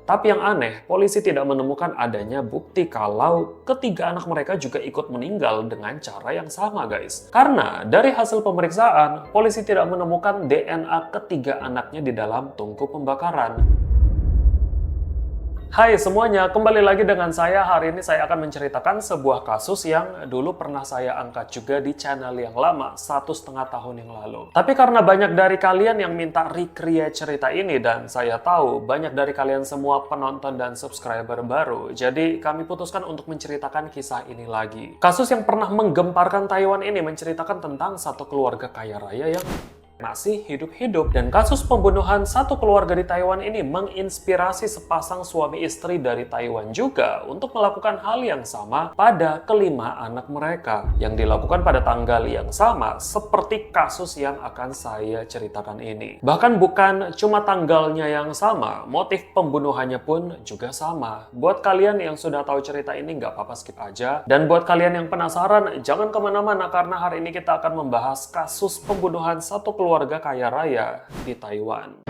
Tapi yang aneh, polisi tidak menemukan adanya bukti kalau ketiga anak mereka juga ikut meninggal dengan cara yang sama, guys. Karena dari hasil pemeriksaan, polisi tidak menemukan DNA ketiga anaknya di dalam tungku pembakaran. Hai semuanya, kembali lagi dengan saya. Hari ini saya akan menceritakan sebuah kasus yang dulu pernah saya angkat juga di channel yang lama, 1,5 tahun yang lalu. Tapi karena banyak dari kalian yang minta recreate cerita ini, dan saya tahu banyak dari kalian semua penonton dan subscriber baru, jadi kami putuskan untuk menceritakan kisah ini lagi. Kasus yang pernah menggemparkan Taiwan ini menceritakan tentang satu keluarga kaya raya yang masih hidup-hidup, dan kasus pembunuhan satu keluarga di Taiwan ini menginspirasi sepasang suami istri dari Taiwan juga untuk melakukan hal yang sama pada kelima anak mereka yang dilakukan pada tanggal yang sama seperti kasus yang akan saya ceritakan ini. Bahkan bukan cuma tanggalnya yang sama, motif pembunuhannya pun juga sama. Buat kalian yang sudah tahu cerita ini nggak apa-apa skip aja, dan buat kalian yang penasaran jangan kemana-mana karena hari ini kita akan membahas kasus pembunuhan satu keluarga kaya raya di Taiwan.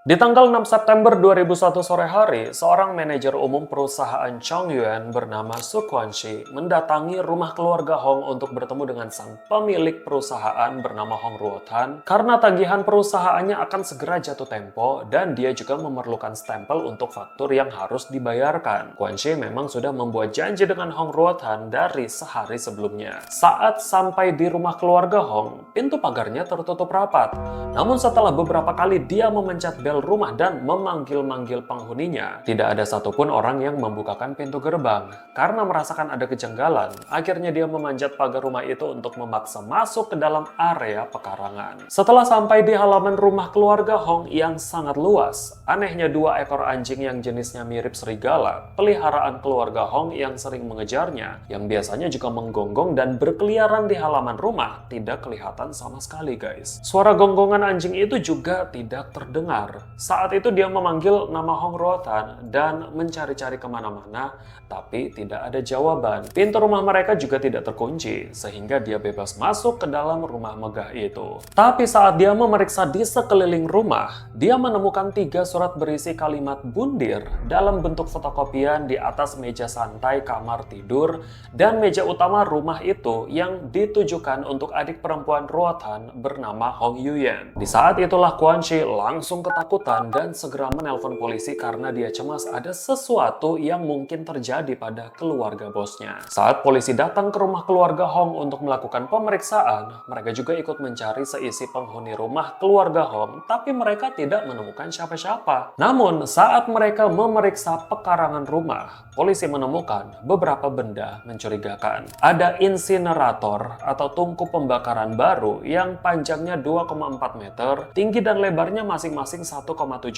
Di tanggal 6 September 2001 sore hari, seorang manajer umum perusahaan Chongyuan bernama Su Guangxi mendatangi rumah keluarga Hong untuk bertemu dengan sang pemilik perusahaan bernama Hong Ruotan karena tagihan perusahaannya akan segera jatuh tempo dan dia juga memerlukan stempel untuk faktur yang harus dibayarkan. Guangxi memang sudah membuat janji dengan Hong Ruotan dari sehari sebelumnya. Saat sampai di rumah keluarga Hong, pintu pagarnya tertutup rapat. Namun setelah beberapa kali dia memencet bel rumah dan memanggil-manggil penghuninya, tidak ada satupun orang yang membukakan pintu gerbang. Karena merasakan ada kejanggalan, akhirnya dia memanjat pagar rumah itu untuk memaksa masuk ke dalam area pekarangan. Setelah sampai di halaman rumah keluarga Hong yang sangat luas, anehnya 2 ekor anjing yang jenisnya mirip serigala, peliharaan keluarga Hong yang sering mengejarnya, yang biasanya juga menggonggong dan berkeliaran di halaman rumah, tidak kelihatan sama sekali, guys. Suara gonggongan anjing itu juga tidak terdengar. Saat itu dia memanggil nama Hong Ruotan dan mencari-cari kemana-mana, tapi tidak ada jawaban. Pintu rumah mereka juga tidak terkunci, sehingga dia bebas masuk ke dalam rumah megah itu. Tapi saat dia memeriksa di sekeliling rumah, dia menemukan 3 surat berisi kalimat bundir dalam bentuk fotokopian di atas meja santai kamar tidur dan meja utama rumah itu yang ditujukan untuk adik perempuan Ruotan bernama Hong Yuyan. Di saat itulah Guangxi langsung ketakutan dan segera menelpon polisi karena dia cemas ada sesuatu yang mungkin terjadi pada keluarga bosnya. Saat polisi datang ke rumah keluarga Hong untuk melakukan pemeriksaan, mereka juga ikut mencari seisi penghuni rumah keluarga Hong, tapi mereka tidak menemukan siapa-siapa. Namun, saat mereka memeriksa pekarangan rumah, polisi menemukan beberapa benda mencurigakan. Ada insinerator atau tungku pembakaran baru yang panjangnya 2,4 meter, tinggi dan lebarnya masing-masing 1,7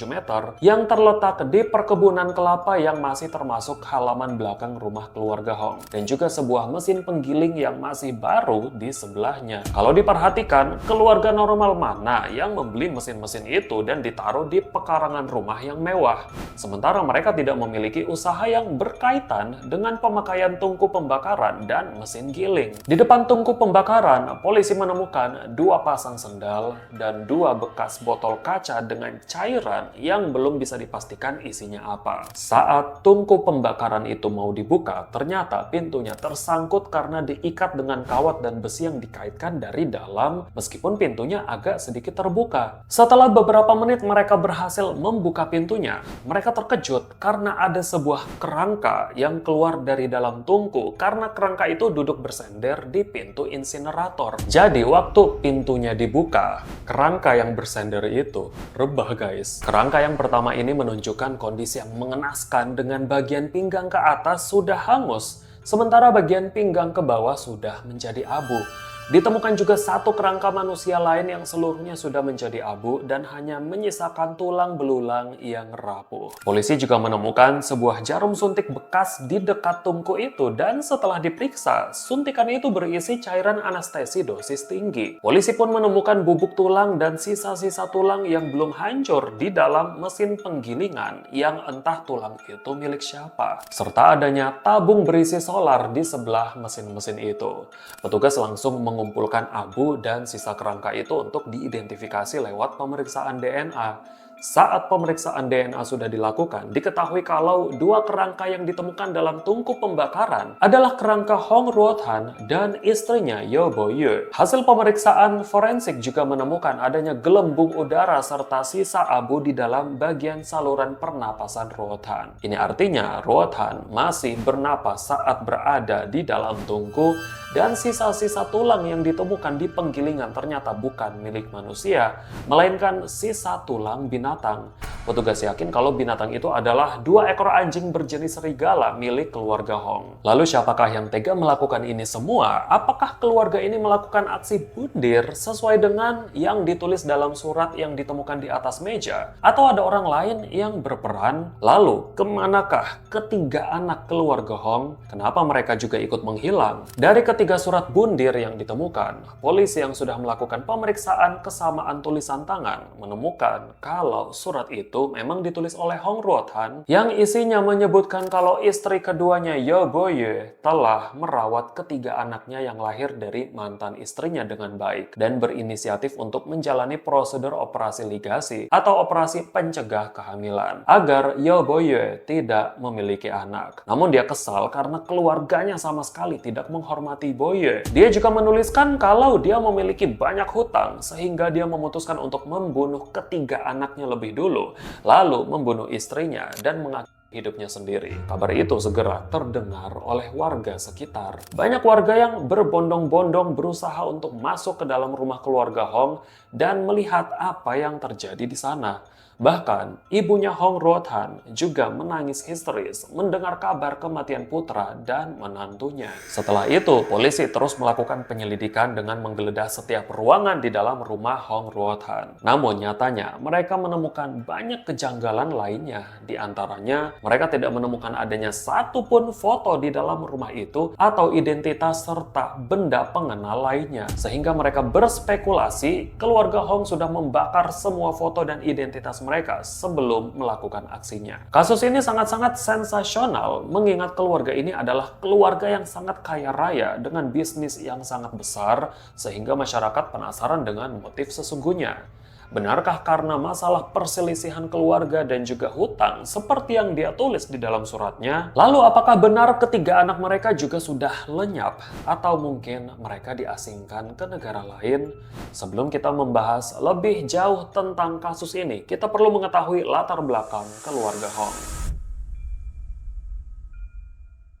meter, yang terletak di perkebunan kelapa yang masih termasuk halaman belakang rumah keluarga Hong. Dan juga sebuah mesin penggiling yang masih baru di sebelahnya. Kalau diperhatikan, keluarga normal mana yang membeli mesin-mesin itu dan ditaruh di pekarangan rumah yang mewah? Sementara mereka tidak memiliki usaha yang berkaitan dengan pemakaian tungku pembakaran dan mesin giling. Di depan tungku pembakaran, polisi menemukan 2 pasang sendal dan 2 bekas botol kaca dengan cairan yang belum bisa dipastikan isinya apa. Saat tungku pembakaran itu mau dibuka, ternyata pintunya tersangkut karena diikat dengan kawat dan besi yang dikaitkan dari dalam, meskipun pintunya agak sedikit terbuka. Setelah beberapa menit mereka berhasil membuka pintunya, mereka terkejut karena ada sebuah kerangka yang keluar dari dalam tungku karena kerangka itu duduk bersender di pintu insinerator. Jadi waktu pintunya dibuka, kerangka yang bersender itu rebah, guys. Kerangka yang pertama ini menunjukkan kondisi yang mengenaskan dengan bagian pinggang ke atas sudah hangus, sementara bagian pinggang ke bawah sudah menjadi abu. Ditemukan juga 1 kerangka manusia lain yang seluruhnya sudah menjadi abu dan hanya menyisakan tulang belulang yang rapuh. Polisi juga menemukan sebuah jarum suntik bekas di dekat tungku itu dan setelah diperiksa, suntikan itu berisi cairan anestesi dosis tinggi. Polisi pun menemukan bubuk tulang dan sisa-sisa tulang yang belum hancur di dalam mesin penggilingan yang entah tulang itu milik siapa. Serta adanya tabung berisi solar di sebelah mesin-mesin itu. Petugas langsung mengumpulkan abu dan sisa kerangka itu untuk diidentifikasi lewat pemeriksaan DNA. Saat pemeriksaan DNA sudah dilakukan, diketahui kalau dua kerangka yang ditemukan dalam tungku pembakaran adalah kerangka Hong Ruothan dan istrinya Yo Bo-ye. Hasil pemeriksaan forensik juga menemukan adanya gelembung udara serta sisa abu di dalam bagian saluran pernapasan Ruothan. Ini artinya Ruothan masih bernapas saat berada di dalam tungku, dan sisa-sisa tulang yang ditemukan di penggilingan ternyata bukan milik manusia, melainkan sisa tulang binatang. Petugas yakin kalau binatang itu adalah dua ekor anjing berjenis serigala milik keluarga Hong. Lalu siapakah yang tega melakukan ini semua? Apakah keluarga ini melakukan aksi bundir sesuai dengan yang ditulis dalam surat yang ditemukan di atas meja? Atau ada orang lain yang berperan? Lalu, kemanakah ketiga anak keluarga Hong? Kenapa mereka juga ikut menghilang? Dari ketiga surat bundir yang ditemukan, polisi yang sudah melakukan pemeriksaan kesamaan tulisan tangan menemukan kalau surat itu memang ditulis oleh Hong Ruothan yang isinya menyebutkan kalau istri keduanya Yo Bo-ye telah merawat ketiga anaknya yang lahir dari mantan istrinya dengan baik dan berinisiatif untuk menjalani prosedur operasi ligasi atau operasi pencegah kehamilan agar Yo Bo-ye tidak memiliki anak. Namun dia kesal karena keluarganya sama sekali tidak menghormati Bo-ye. Dia juga menuliskan kalau dia memiliki banyak hutang sehingga dia memutuskan untuk membunuh ketiga anaknya lebih dulu, lalu membunuh istrinya dan mengakhiri hidupnya sendiri. Kabar itu segera terdengar oleh warga sekitar. Banyak warga yang berbondong-bondong berusaha untuk masuk ke dalam rumah keluarga Hong dan melihat apa yang terjadi di sana. Bahkan, ibunya Hong Ruothan juga menangis histeris mendengar kabar kematian putra dan menantunya. Setelah itu, polisi terus melakukan penyelidikan dengan menggeledah setiap ruangan di dalam rumah Hong Ruothan. Namun nyatanya, mereka menemukan banyak kejanggalan lainnya. Di antaranya, mereka tidak menemukan adanya satupun foto di dalam rumah itu atau identitas serta benda pengenal lainnya. Sehingga mereka berspekulasi keluarga Hong sudah membakar semua foto dan identitas mereka sebelum melakukan aksinya. Kasus ini sangat-sangat sensasional mengingat keluarga ini adalah keluarga yang sangat kaya raya dengan bisnis yang sangat besar sehingga masyarakat penasaran dengan motif sesungguhnya. Benarkah karena masalah perselisihan keluarga dan juga hutang seperti yang dia tulis di dalam suratnya? Lalu apakah benar ketiga anak mereka juga sudah lenyap? Atau mungkin mereka diasingkan ke negara lain? Sebelum kita membahas lebih jauh tentang kasus ini, kita perlu mengetahui latar belakang keluarga Hong.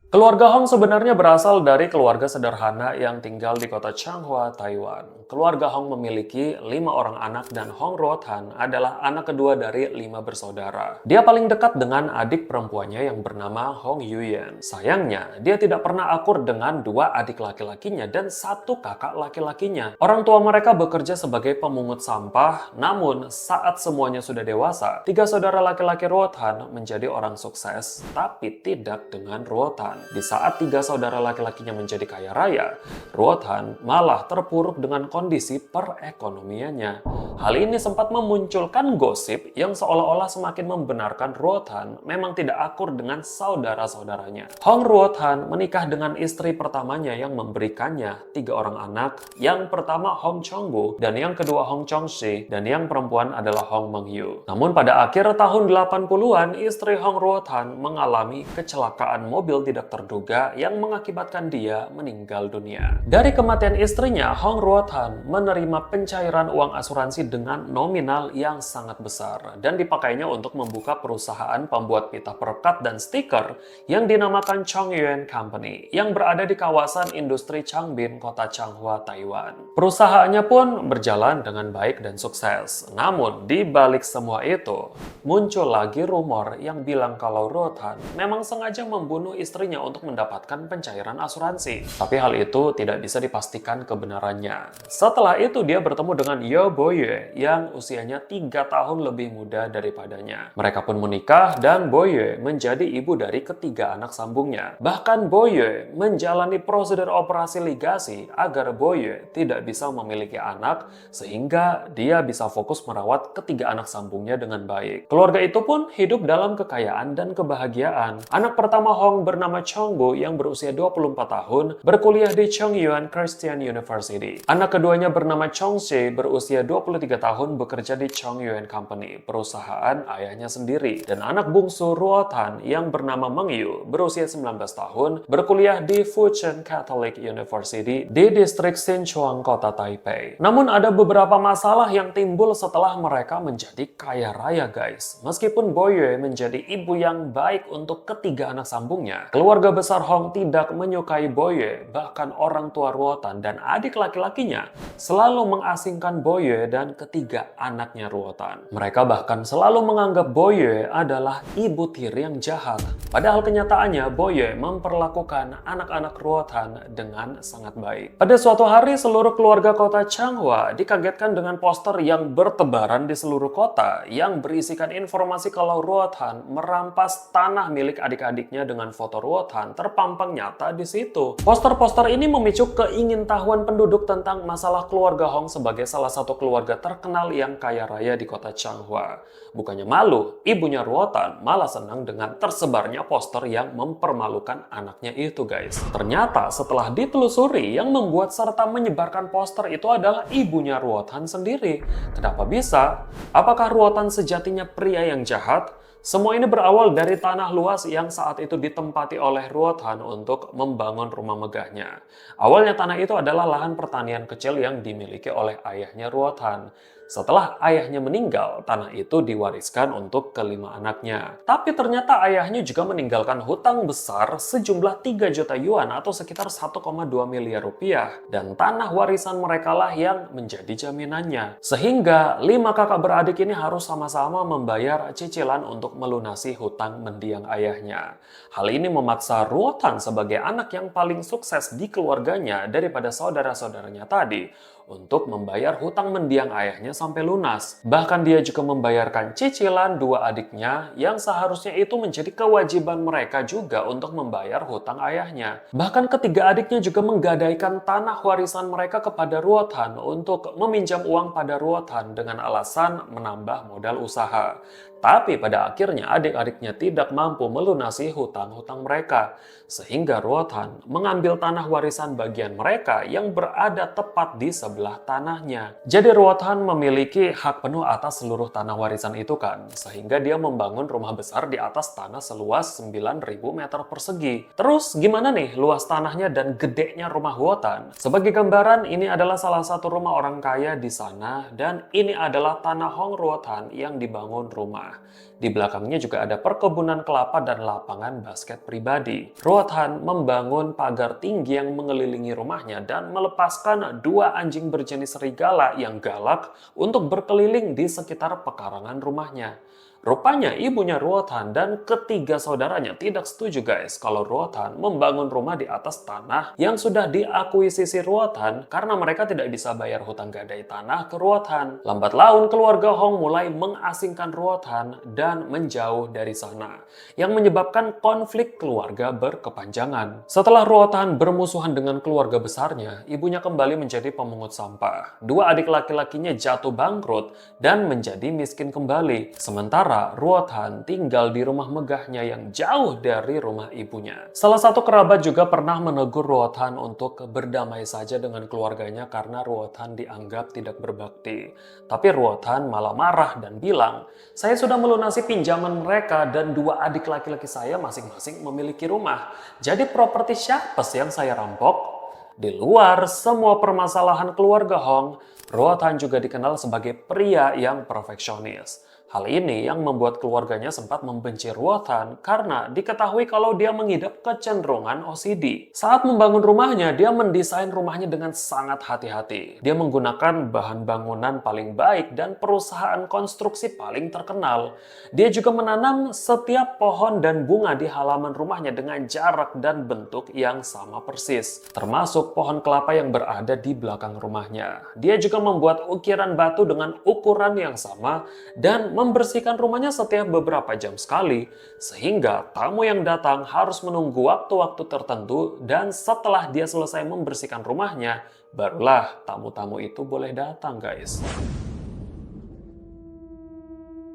Keluarga Hong sebenarnya berasal dari keluarga sederhana yang tinggal di kota Changhua, Taiwan. Keluarga Hong memiliki 5 orang anak dan Hong Ruothan adalah anak kedua dari 5 bersaudara. Dia paling dekat dengan adik perempuannya yang bernama Hong Yuyen. Sayangnya, dia tidak pernah akur dengan 2 adik laki-lakinya dan 1 kakak laki-lakinya. Orang tua mereka bekerja sebagai pemungut sampah, namun saat semuanya sudah dewasa, 3 saudara laki-laki Ruothan menjadi orang sukses, tapi tidak dengan Ruothan. Di saat 3 saudara laki-lakinya menjadi kaya raya, Ruothan malah terpuruk dengan kondisi perekonomiannya. Hal ini sempat memunculkan gosip yang seolah-olah semakin membenarkan Ruothan memang tidak akur dengan saudara-saudaranya. Hong Ruothan menikah dengan istri pertamanya yang memberikannya 3 orang anak. Yang pertama Hong Chong-bu dan yang kedua Hong Chong-si dan yang perempuan adalah Hong Meng-yu. Namun pada akhir tahun 80-an, istri Hong Ruothan mengalami kecelakaan mobil tidak terduga yang mengakibatkan dia meninggal dunia. Dari kematian istrinya, Hong Ruothan menerima pencairan uang asuransi dengan nominal yang sangat besar dan dipakainya untuk membuka perusahaan pembuat pita perekat dan stiker yang dinamakan Chongyuan Company yang berada di kawasan industri Changbin, kota Changhua, Taiwan. Perusahaannya pun berjalan dengan baik dan sukses. Namun di balik semua itu, muncul lagi rumor yang bilang kalau Ruothan memang sengaja membunuh istrinya untuk mendapatkan pencairan asuransi. Tapi hal itu tidak bisa dipastikan kebenarannya. Setelah itu dia bertemu dengan Yo Bo-ye yang usianya 3 tahun lebih muda daripadanya. Mereka pun menikah dan Bo-ye menjadi ibu dari ketiga anak sambungnya. Bahkan Bo-ye menjalani prosedur operasi ligasi agar Bo-ye tidak bisa memiliki anak sehingga dia bisa fokus merawat ketiga anak sambungnya dengan baik. Keluarga itu pun hidup dalam kekayaan dan kebahagiaan. Anak pertama Hong bernama Chongbu yang berusia 24 tahun berkuliah di Chongyuan Christian University. Anak keduanya bernama Chongxi berusia 23 tahun bekerja di Chongyuan Company, perusahaan ayahnya sendiri. Dan anak bungsu Ruotan yang bernama Meng Yu berusia 19 tahun berkuliah di Fuchun Catholic University di distrik Sichuan, kota Taipei. Namun ada beberapa masalah yang timbul setelah mereka menjadi kaya raya guys. Meskipun Boyue menjadi ibu yang baik untuk ketiga anak sambungnya, keluarga besar Hong tidak menyukai Boyue, bahkan orang tua Ruotan dan adik laki-lakinya selalu mengasingkan Boyue dan ketiga anaknya Ruotan. Mereka bahkan selalu menganggap Boyue adalah ibu tiri yang jahat. Padahal kenyataannya Boyue memperlakukan anak-anak Ruotan dengan sangat baik. Pada suatu hari seluruh keluarga kota Changhua dikagetkan dengan poster yang bertebaran di seluruh kota yang berisikan informasi kalau Ruotan merampas tanah milik adik-adiknya dengan foto Ruotan terpampang nyata di situ. Poster-poster ini memicu keingintahuan penduduk tentang masalah keluarga Hong sebagai salah satu keluarga terkenal yang kaya raya di kota Changhua. Bukannya malu, ibunya Ruotan malah senang dengan tersebarnya poster yang mempermalukan anaknya itu guys. Ternyata setelah ditelusuri, yang membuat serta menyebarkan poster itu adalah ibunya Ruotan sendiri. Kenapa bisa? Apakah Ruotan sejatinya pria yang jahat? Semua ini berawal dari tanah luas yang saat itu ditempati oleh Ruotan untuk membangun rumah megahnya. Awalnya tanah itu adalah lahan pertanian kecil yang dimiliki oleh ayahnya Ruotan. Setelah ayahnya meninggal, tanah itu diwariskan untuk kelima anaknya. Tapi ternyata ayahnya juga meninggalkan hutang besar sejumlah 3 juta yuan atau sekitar 1,2 miliar rupiah. Dan tanah warisan mereka lah yang menjadi jaminannya. Sehingga 5 kakak beradik ini harus sama-sama membayar cicilan untuk melunasi hutang mendiang ayahnya. Hal ini memaksa Ruotan sebagai anak yang paling sukses di keluarganya daripada saudara-saudaranya tadi untuk membayar hutang mendiang ayahnya sampai lunas. Bahkan dia juga membayarkan cicilan 2 adiknya yang seharusnya itu menjadi kewajiban mereka juga untuk membayar hutang ayahnya. Bahkan ketiga adiknya juga menggadaikan tanah warisan mereka kepada Ruotan untuk meminjam uang pada Ruotan dengan alasan menambah modal usaha. Tapi pada akhirnya adik-adiknya tidak mampu melunasi hutang-hutang mereka. Sehingga Ruotan mengambil tanah warisan bagian mereka yang berada tepat di sebelah tanahnya. Jadi Ruotan memiliki hak penuh atas seluruh tanah warisan itu kan. Sehingga dia membangun rumah besar di atas tanah seluas 9.000 meter persegi. Terus gimana nih luas tanahnya dan gedenya rumah Ruotan? Sebagai gambaran, ini adalah salah satu rumah orang kaya di sana dan ini adalah tanah Hong Ruotan yang dibangun rumah. Di belakangnya juga ada perkebunan kelapa dan lapangan basket pribadi. Ruotan membangun pagar tinggi yang mengelilingi rumahnya dan melepaskan 2 anjing berjenis serigala yang galak untuk berkeliling di sekitar pekarangan rumahnya. Rupanya ibunya Ruotan dan ketiga saudaranya tidak setuju guys kalau Ruotan membangun rumah di atas tanah yang sudah diakuisisi Ruotan karena mereka tidak bisa bayar hutang gadai tanah ke Ruotan. Lambat laun keluarga Hong mulai mengasingkan Ruotan dan menjauh dari sana, yang menyebabkan konflik keluarga berkepanjangan. Setelah Ruotan bermusuhan dengan keluarga besarnya, ibunya kembali menjadi pemungut sampah. 2 adik laki-lakinya jatuh bangkrut dan menjadi miskin kembali. Sementara Ruotan tinggal di rumah megahnya yang jauh dari rumah ibunya. Salah satu kerabat juga pernah menegur Ruotan untuk berdamai saja dengan keluarganya karena Ruotan dianggap tidak berbakti. Tapi Ruotan malah marah dan bilang, "Saya sudah melunasi pinjaman mereka dan 2 adik laki-laki saya masing-masing memiliki rumah. Jadi properti siapa sih yang saya rampok?" Di luar semua permasalahan keluarga Hong, Ruotan juga dikenal sebagai pria yang perfeksionis. Hal ini yang membuat keluarganya sempat membenci Ruotan karena diketahui kalau dia mengidap kecenderungan OCD. Saat membangun rumahnya, dia mendesain rumahnya dengan sangat hati-hati. Dia menggunakan bahan bangunan paling baik dan perusahaan konstruksi paling terkenal. Dia juga menanam setiap pohon dan bunga di halaman rumahnya dengan jarak dan bentuk yang sama persis, termasuk pohon kelapa yang berada di belakang rumahnya. Dia juga membuat ukiran batu dengan ukuran yang sama dan membersihkan rumahnya setiap beberapa jam sekali, sehingga tamu yang datang harus menunggu waktu-waktu tertentu dan setelah dia selesai membersihkan rumahnya, barulah tamu-tamu itu boleh datang guys.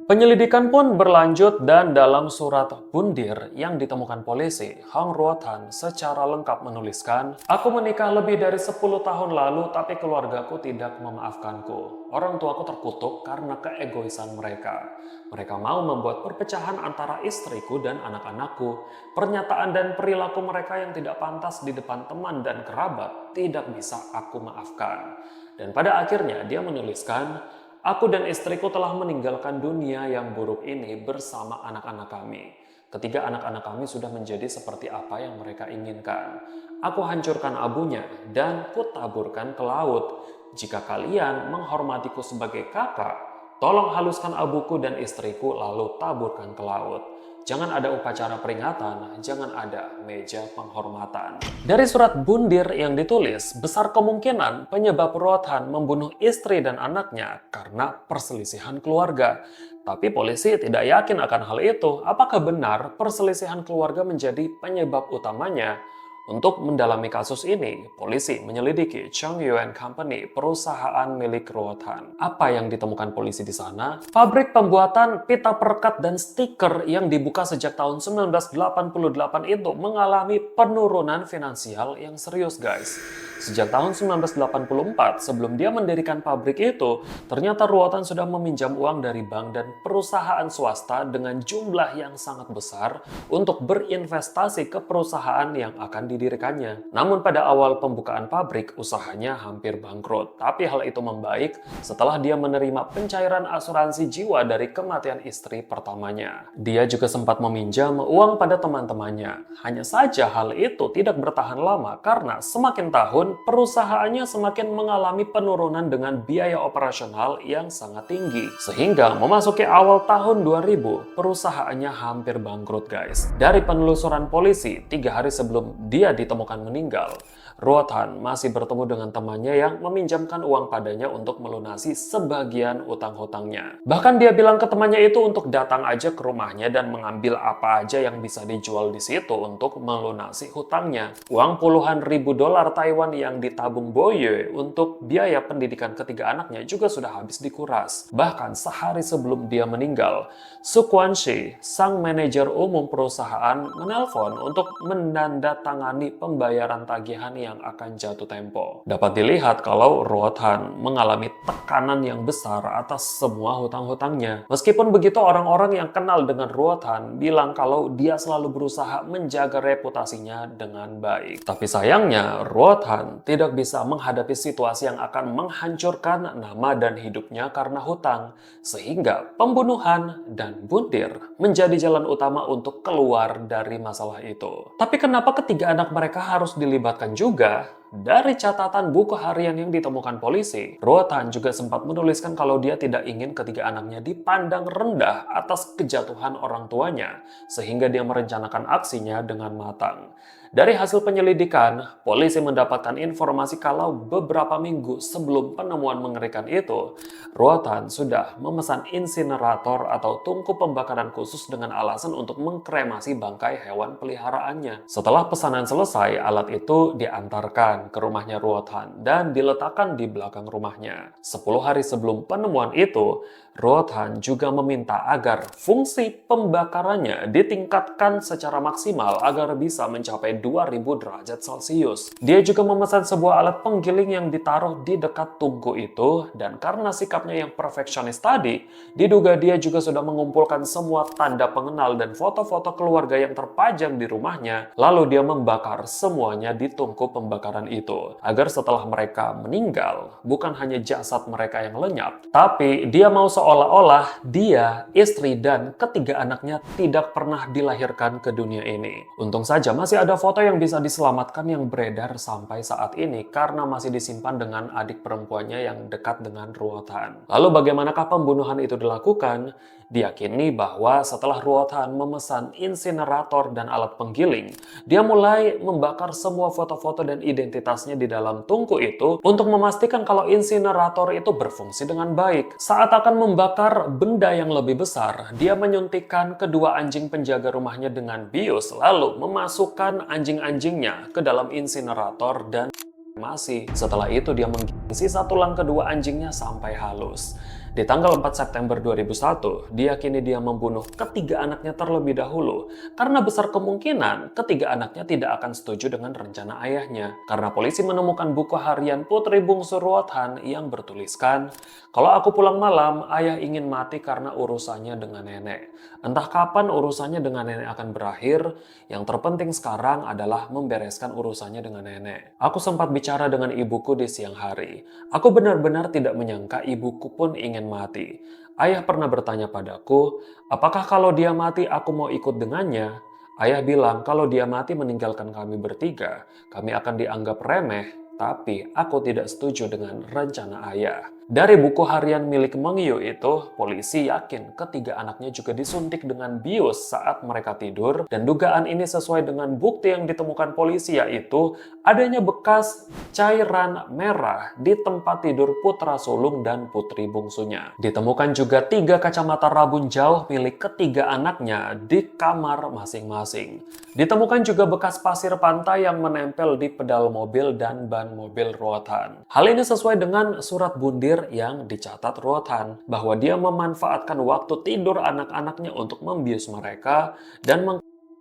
Penyelidikan pun berlanjut dan dalam surat bundir yang ditemukan polisi, Hong Ruothan secara lengkap menuliskan, "Aku menikah lebih dari 10 tahun lalu tapi keluargaku tidak memaafkanku. Orang tuaku terkutuk karena keegoisan mereka. Mereka mau membuat perpecahan antara istriku dan anak-anakku. Pernyataan dan perilaku mereka yang tidak pantas di depan teman dan kerabat tidak bisa aku maafkan." Dan pada akhirnya dia menuliskan, "Aku dan istriku telah meninggalkan dunia yang buruk ini bersama anak-anak kami. Ketiga anak-anak kami sudah menjadi seperti apa yang mereka inginkan. Aku hancurkan abunya dan kutaburkan ke laut. Jika kalian menghormatiku sebagai kakak, tolong haluskan abuku dan istriku lalu taburkan ke laut. Jangan ada upacara peringatan, jangan ada meja penghormatan." Dari surat bundir yang ditulis, besar kemungkinan penyebab Ruothan membunuh istri dan anaknya karena perselisihan keluarga. Tapi polisi tidak yakin akan hal itu. Apakah benar perselisihan keluarga menjadi penyebab utamanya? Untuk mendalami kasus ini, polisi menyelidiki Chang Yuan Company, perusahaan milik Ruothan. Apa yang ditemukan polisi di sana? Pabrik pembuatan pita perekat dan stiker yang dibuka sejak tahun 1988 itu mengalami penurunan finansial yang serius, guys. Sejak tahun 1984, sebelum dia mendirikan pabrik itu, ternyata Ruothan sudah meminjam uang dari bank dan perusahaan swasta dengan jumlah yang sangat besar untuk berinvestasi ke perusahaan yang akan didirikannya. Namun pada awal pembukaan pabrik, usahanya hampir bangkrut. Tapi hal itu membaik setelah dia menerima pencairan asuransi jiwa dari kematian istri pertamanya. Dia juga sempat meminjam uang pada teman-temannya. Hanya saja hal itu tidak bertahan lama karena semakin tahun perusahaannya semakin mengalami penurunan dengan biaya operasional yang sangat tinggi. Sehingga memasuki awal tahun 2000, perusahaannya hampir bangkrut, guys. Dari penelusuran polisi, 3 hari sebelum dia ditemukan meninggal, Ruothan masih bertemu dengan temannya yang meminjamkan uang padanya untuk melunasi sebagian utang-hutangnya. Bahkan dia bilang ke temannya itu untuk datang aja ke rumahnya dan mengambil apa aja yang bisa dijual di situ untuk melunasi hutangnya. Uang puluhan ribu dolar Taiwan yang ditabung Boye untuk biaya pendidikan ketiga anaknya juga sudah habis dikuras. Bahkan sehari sebelum dia meninggal, Su Kuan-shi, sang manajer umum perusahaan, menelpon untuk menandatangani pembayaran tagihan yang akan jatuh tempo. Dapat dilihat kalau Ruothan mengalami tekanan yang besar atas semua hutang-hutangnya. Meskipun begitu, orang-orang yang kenal dengan Ruothan bilang kalau dia selalu berusaha menjaga reputasinya dengan baik. Tapi sayangnya, Ruothan tidak bisa menghadapi situasi yang akan menghancurkan nama dan hidupnya karena hutang. Sehingga pembunuhan dan bundir menjadi jalan utama untuk keluar dari masalah itu. Tapi kenapa ketiga anak mereka harus dilibatkan juga? Dari catatan buku harian yang ditemukan polisi, Ruothan juga sempat menuliskan kalau dia tidak ingin ketiga anaknya dipandang rendah atas kejatuhan orang tuanya, sehingga dia merencanakan aksinya dengan matang. Dari hasil penyelidikan, polisi mendapatkan informasi kalau beberapa minggu sebelum penemuan mengerikan itu, Ruothan sudah memesan insinerator atau tungku pembakaran khusus dengan alasan untuk mengkremasi bangkai hewan peliharaannya. Setelah pesanan selesai, alat itu diantarkan ke rumahnya Ruothan dan diletakkan di belakang rumahnya. 10 hari sebelum penemuan itu, Ruothan juga meminta agar fungsi pembakarannya ditingkatkan secara maksimal agar bisa mencapai 2000 derajat Celcius. Dia juga memesan sebuah alat penggiling yang ditaruh di dekat tungku itu, dan karena sikapnya yang perfeksionis tadi, diduga dia juga sudah mengumpulkan semua tanda pengenal dan foto-foto keluarga yang terpajang di rumahnya, lalu dia membakar semuanya di tungku pembakaran itu, agar setelah mereka meninggal, bukan hanya jasad mereka yang lenyap, tapi dia mau seolah-olah dia, istri, dan ketiga anaknya tidak pernah dilahirkan ke dunia ini. Untung saja masih ada foto yang bisa diselamatkan yang beredar sampai saat ini karena masih disimpan dengan adik perempuannya yang dekat dengan Ruothan. Lalu bagaimanakah pembunuhan itu dilakukan? Diyakini bahwa setelah Ruothan memesan insinerator dan alat penggiling, dia mulai membakar semua foto-foto dan identitasnya di dalam tungku itu untuk memastikan kalau insinerator itu berfungsi dengan baik. Saat akan membakar benda yang lebih besar, dia menyuntikkan kedua anjing penjaga rumahnya dengan bius, lalu memasukkan anjing-anjingnya ke dalam insinerator dan masih. Setelah itu dia mengisi sisa tulang kedua anjingnya sampai halus. Di tanggal 4 September 2001, diyakini dia membunuh ketiga anaknya terlebih dahulu karena besar kemungkinan ketiga anaknya tidak akan setuju dengan rencana ayahnya. Karena polisi menemukan buku harian putri bungsu Ruot Han yang bertuliskan, "Kalau aku pulang malam, ayah ingin mati karena urusannya dengan nenek. Entah kapan urusannya dengan nenek akan berakhir, yang terpenting sekarang adalah membereskan urusannya dengan nenek. Aku sempat bicara dengan ibuku di siang hari. Aku benar-benar tidak menyangka ibuku pun ingin mati. Ayah pernah bertanya padaku, apakah kalau dia mati aku mau ikut dengannya? Ayah bilang kalau dia mati meninggalkan kami bertiga, kami akan dianggap remeh, tapi aku tidak setuju dengan rencana ayah." Dari buku harian milik Meng Yu itu, polisi yakin ketiga anaknya juga disuntik dengan bius saat mereka tidur, dan dugaan ini sesuai dengan bukti yang ditemukan polisi, yaitu adanya bekas cairan merah di tempat tidur putra sulung dan putri bungsunya. Ditemukan juga 3 kacamata rabun jauh milik ketiga anaknya di kamar masing-masing. Ditemukan juga bekas pasir pantai yang menempel di pedal mobil dan ban mobil Ruot Han. Hal ini sesuai dengan surat bundir yang dicatat Ruot Han bahwa dia memanfaatkan waktu tidur anak-anaknya untuk membius mereka dan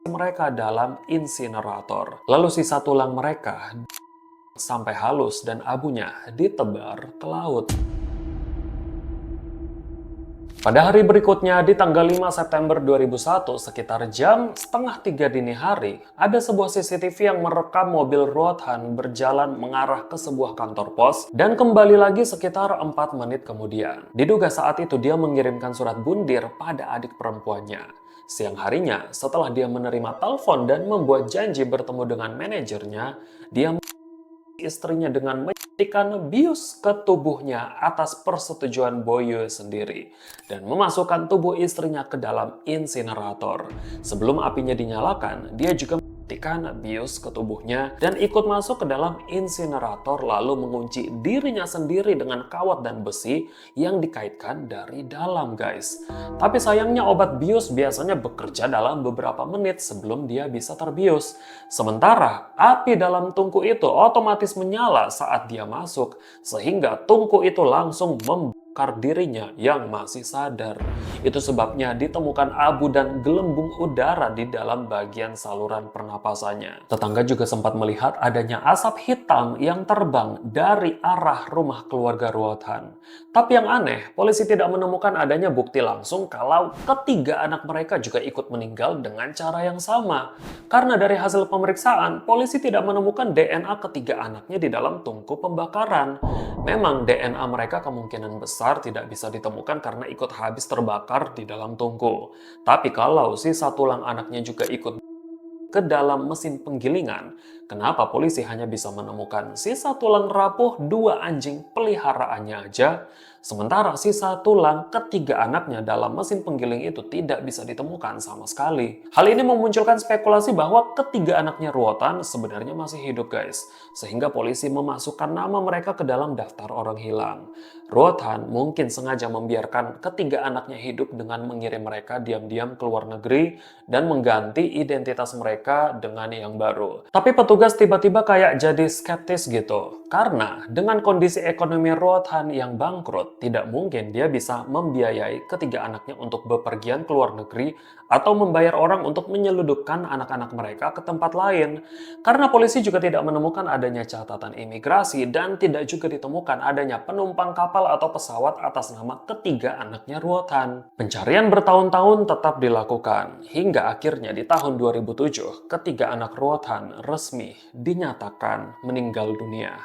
mereka dalam insinerator. Lalu sisa tulang mereka sampai halus dan abunya ditebar ke laut. Pada hari berikutnya, di tanggal 5 September 2001, sekitar jam setengah 3 dini hari, ada sebuah CCTV yang merekam mobil Ruot Han berjalan mengarah ke sebuah kantor pos dan kembali lagi sekitar 4 menit kemudian. Diduga saat itu dia mengirimkan surat bundir pada adik perempuannya. Siang harinya, setelah dia menerima telepon dan membuat janji bertemu dengan manajernya, dia istrinya dengan menyuntikkan bius ke tubuhnya atas persetujuan Boyue sendiri dan memasukkan tubuh istrinya ke dalam insinerator. Sebelum apinya dinyalakan, dia juga menyuntikkan bius ke tubuhnya dan ikut masuk ke dalam insinerator lalu mengunci dirinya sendiri dengan kawat dan besi yang dikaitkan dari dalam, guys. Tapi sayangnya obat bius biasanya bekerja dalam beberapa menit sebelum dia bisa terbius. Sementara api dalam tungku itu otomatis menyala saat dia masuk, sehingga tungku itu langsung membakar dirinya yang masih sadar. Itu sebabnya ditemukan abu dan gelembung udara di dalam bagian saluran pernapasannya. Tetangga juga sempat melihat adanya asap hitam yang terbang dari arah rumah keluarga Ruot Han. Tapi yang aneh, polisi tidak menemukan adanya bukti langsung kalau ketiga anak mereka juga ikut meninggal dengan cara yang sama. Karena dari hasil pemeriksaan, polisi tidak menemukan DNA ketiga anaknya di dalam tungku pembakaran. Memang DNA mereka kemungkinan besar tidak bisa ditemukan karena ikut habis terbakar di dalam tungku. Tapi kalau sisa tulang anaknya juga ikut ke dalam mesin penggilingan, kenapa polisi hanya bisa menemukan sisa tulang rapuh 2 anjing peliharaannya aja, sementara sisa tulang ketiga anaknya dalam mesin penggiling itu tidak bisa ditemukan sama sekali. Hal ini memunculkan spekulasi bahwa ketiga anaknya Ruot Han sebenarnya masih hidup, guys, sehingga polisi memasukkan nama mereka ke dalam daftar orang hilang. Ruot Han mungkin sengaja membiarkan ketiga anaknya hidup dengan mengirim mereka diam-diam ke luar negeri dan mengganti identitas mereka dengan yang baru. Tapi petugas tiba-tiba kayak jadi skeptis gitu. Karena dengan kondisi ekonomi Ruot Han yang bangkrut, tidak mungkin dia bisa membiayai ketiga anaknya untuk bepergian ke luar negeri atau membayar orang untuk menyeludupkan anak-anak mereka ke tempat lain. Karena polisi juga tidak menemukan adanya catatan imigrasi dan tidak juga ditemukan adanya penumpang kapal atau pesawat atas nama ketiga anaknya Ruot Han. Pencarian bertahun-tahun tetap dilakukan, hingga akhirnya di tahun 2007, ketiga anak Ruot Han resmi dinyatakan meninggal dunia.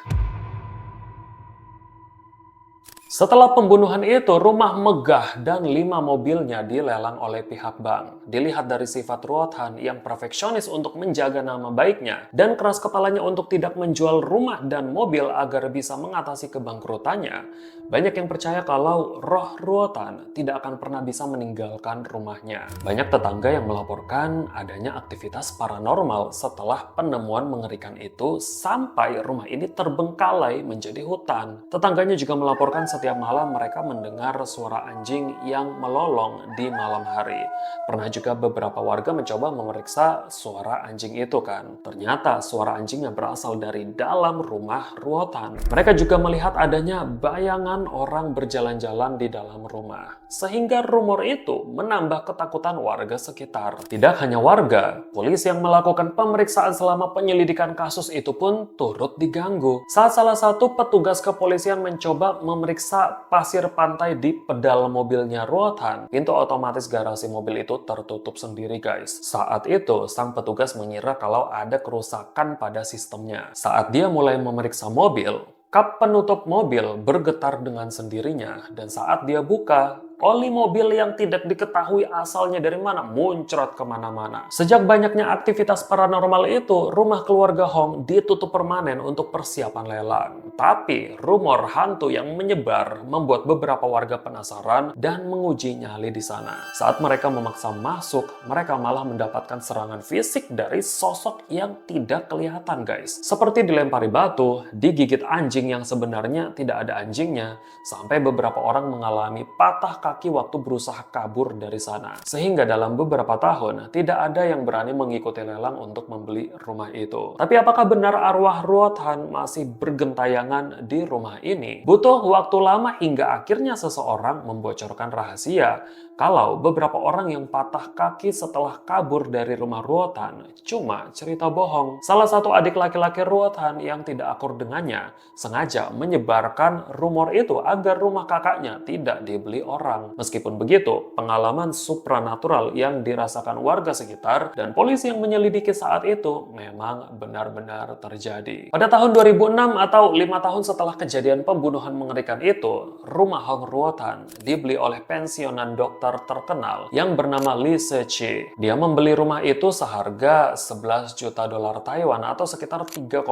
Setelah pembunuhan itu, rumah megah dan 5 mobilnya dilelang oleh pihak bank. Dilihat dari sifat Ruot Han yang perfeksionis untuk menjaga nama baiknya dan keras kepalanya untuk tidak menjual rumah dan mobil agar bisa mengatasi kebangkrutannya, banyak yang percaya kalau roh Ruot Han tidak akan pernah bisa meninggalkan rumahnya. Banyak tetangga yang melaporkan adanya aktivitas paranormal setelah penemuan mengerikan itu sampai rumah ini terbengkalai menjadi hutan. Tetangganya juga melaporkan setiap malam mereka mendengar suara anjing yang melolong di malam hari. Pernah juga beberapa warga mencoba memeriksa suara anjing itu kan. Ternyata suara anjingnya berasal dari dalam rumah Ruotan. Mereka juga melihat adanya bayangan orang berjalan-jalan di dalam rumah. Sehingga rumor itu menambah ketakutan warga sekitar. Tidak hanya warga, polisi yang melakukan pemeriksaan selama penyelidikan kasus itu pun turut diganggu. Saat salah satu petugas kepolisian mencoba memeriksa pasir pantai di pedal mobilnya Ruotan, pintu otomatis garasi mobil itu tertutup sendiri guys. Saat itu, sang petugas mengira kalau ada kerusakan pada sistemnya. Saat dia mulai memeriksa mobil, kap penutup mobil bergetar dengan sendirinya dan saat dia buka, oli mobil yang tidak diketahui asalnya dari mana muncrat kemana-mana. Sejak banyaknya aktivitas paranormal itu, rumah keluarga Hong ditutup permanen untuk persiapan lelang. Tapi, rumor hantu yang menyebar membuat beberapa warga penasaran dan menguji nyali di sana. Saat mereka memaksa masuk, mereka malah mendapatkan serangan fisik dari sosok yang tidak kelihatan guys. Seperti dilempari batu, digigit anjing yang sebenarnya tidak ada anjingnya, sampai beberapa orang mengalami patah kaki waktu berusaha kabur dari sana. Sehingga dalam beberapa tahun, tidak ada yang berani mengikuti lelang untuk membeli rumah itu. Tapi apakah benar arwah Ruotan masih bergentayangan di rumah ini? Butuh waktu lama hingga akhirnya seseorang membocorkan rahasia kalau beberapa orang yang patah kaki setelah kabur dari rumah Ruotan cuma cerita bohong. Salah satu adik laki-laki Ruotan yang tidak akur dengannya sengaja menyebarkan rumor itu agar rumah kakaknya tidak dibeli orang. Meskipun begitu, pengalaman supranatural yang dirasakan warga sekitar dan polisi yang menyelidiki saat itu memang benar-benar terjadi. Pada tahun 2006 atau 5 tahun setelah kejadian pembunuhan mengerikan itu, rumah Hong Ruotan dibeli oleh pensiunan dokter terkenal yang bernama Lee Se-chi. Dia membeli rumah itu seharga 11 juta dolar Taiwan atau sekitar 3,1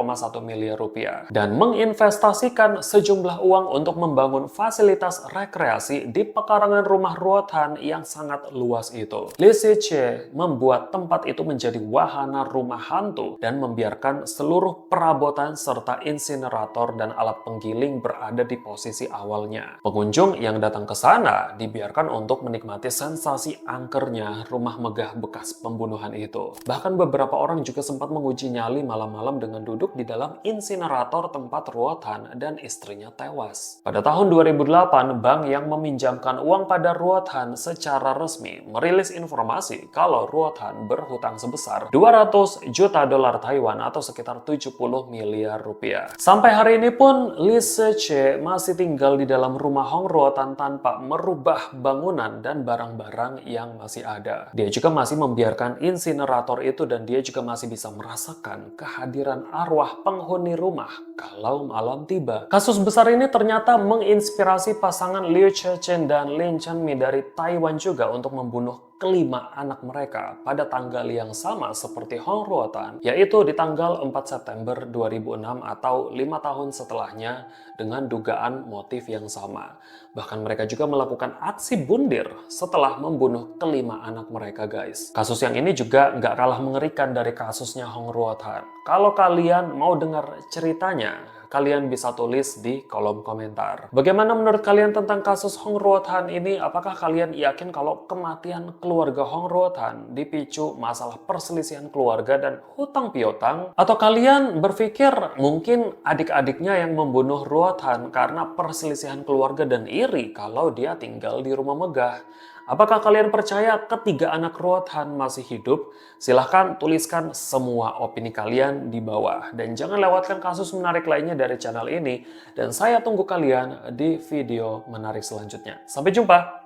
miliar rupiah dan menginvestasikan sejumlah uang untuk membangun fasilitas rekreasi di pekarangan rumah Ruotan yang sangat luas itu. Lee Se-chi membuat tempat itu menjadi wahana rumah hantu dan membiarkan seluruh perabotan serta insinerator dan alat penggiling berada di posisi awalnya. Pengunjung yang datang ke sana dibiarkan untuk menikmati sensasi angkernya rumah megah bekas pembunuhan itu. Bahkan beberapa orang juga sempat menguji nyali malam-malam dengan duduk di dalam insinerator tempat Ruotan dan istrinya tewas. Pada tahun 2008, bank yang meminjamkan uang pada Ruotan secara resmi merilis informasi kalau Ruotan berhutang sebesar 200 juta dolar Taiwan atau sekitar 70 miliar rupiah. Sampai hari ini pun Lee Se-chi masih tinggal di dalam rumah Hong Ruotan tanpa merubah bangunan dan barang-barang yang masih ada. Dia juga masih membiarkan insinerator itu dan dia juga masih bisa merasakan kehadiran arwah penghuni rumah kalau malam tiba. Kasus besar ini ternyata menginspirasi pasangan Liu Chechen dan Lin Chenmi dari Taiwan juga untuk membunuh kelima anak mereka pada tanggal yang sama seperti Hong Ruotan, yaitu di tanggal 4 September 2006 atau 5 tahun setelahnya dengan dugaan motif yang sama. Bahkan mereka juga melakukan aksi bundir setelah membunuh kelima anak mereka guys. Kasus yang ini juga nggak kalah mengerikan dari kasusnya Hong Ruotan. Kalau kalian mau dengar ceritanya, kalian bisa tulis di kolom komentar. Bagaimana menurut kalian tentang kasus Hong Ruotan ini? Apakah kalian yakin kalau kematian keluarga Hong Ruotan dipicu masalah perselisihan keluarga dan hutang piutang? Atau kalian berpikir mungkin adik-adiknya yang membunuh Ruotan karena perselisihan keluarga dan iri kalau dia tinggal di rumah megah? Apakah kalian percaya ketiga anak Ruotan masih hidup? Silahkan tuliskan semua opini kalian di bawah. Dan jangan lewatkan kasus menarik lainnya dari channel ini. Dan saya tunggu kalian di video menarik selanjutnya. Sampai jumpa!